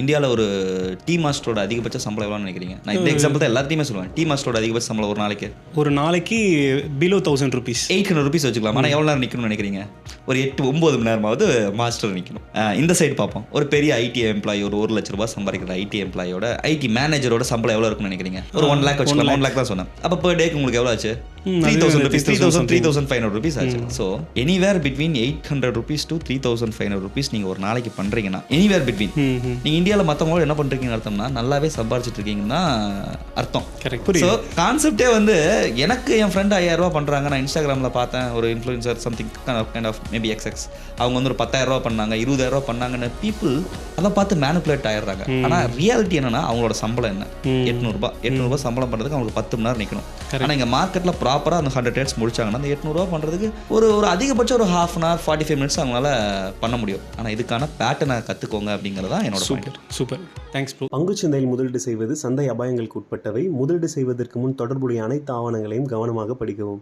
இந்தியாவில் ஒரு டீ மாஸ்டரோட அதிகபட்ச சம்பளம் எவ்வளோன்னு நினைக்கிறீங்க? நான் இந்த எக்ஸாம்பிள் தான் எல்லாத்தையுமே சொல்லுவேன். டீ மாஸ்டரோட அதிகபட்ச சம்பளம் ஒரு நாளைக்கு பிலோ 1000 rupees, 800 rupees வச்சுக்கலாம். ஆனால் எவ்வளோ நேரம் நிற்கணும்னு நினைக்கிறீங்க? ஒரு 8-9 மணி நேரமாவது மாஸ்டர் நிற்கணும். இந்த சைடு பார்ப்போம். ஒரு பெரிய ஐடி எம்ப்ளாயி, ஒரு 1 லட்ச ரூபாய் சம்பாதிக்கிற ஐடி எம்ப்ளாயோட ஐடி மேனேஜரோட சம்பளம் எவ்வளோ இருக்குன்னு நினைக்கிறீங்க? ஒரு 1 lakh வச்சுக்கலாம். 1 lakh தான் சொன்னேன். அப்போ per டேக்கு உங்களுக்கு எவ்வளோ ஆச்சு? 3,000 rupees, 3,500 rupees ஆச்சு. So anywhere between 800 rupees to 3,500 rupees நீங்கள் ஒரு நாளைக்கு பண்ணுறீங்கன்னா, எனிவேர் பிட்வீன் நீங்கள் இந்தியாவில் மற்றவங்களோட என்ன பண்ணுறீங்கன்னு அர்த்தம்னா நல்லாவே சம்பாரிச்சிட்டு இருக்கீங்கன்னா அர்த்தம். ஸோ கான்செப்டே வந்து எனக்கு என் ஃப்ரெண்டு 5,000 ரூபா பண்ணுறாங்க, நான் இன்ஸ்டாகிராமில் பார்த்தேன், ஒரு influencer something kind of maybe XX, அவங்க வந்து ஒரு 10,000 ரூபா பண்ணாங்க, 20,000 ரூபா பண்ணாங்கன்னு பீப்புள் அதை பார்த்து மேனிப்புலேட் ஆயிடுறாங்க. ஆனால் ரியாலிட்டி என்னன்னா அவங்களோட சம்பளம் என்ன? 800 ரூபா சம்பளம் பண்ணுறதுக்கு அவங்களுக்கு 10 மணி நேரம் நிற்கணும். ஆனால் இங்கே மார்க்கெட்டில் ப்ராப்பராக அந்த 100 trades முடிச்சாங்கன்னா அந்த 800 ரூபா பண்ணுறதுக்கு ஒரு அதிகபட்சம் ஒரு 1/2 an hour 45 minutes அவங்களால பண்ண முடியும். ஆனால் இதுக்கான பேட்டர்னை கற்றுக்கோங்க அப்படிங்கிறது தான் என்னோட பாயிண்ட். Super, thanks bro. பங்குச்சந்தையில் முதலீடு செய்வது சந்தை அபாயங்களுக்கு உட்பட்டவை. முதலீடு செய்வதற்கு முன் தொடர்புடைய அனைத்து ஆவணங்களையும் கவனமாக படிக்கவும்.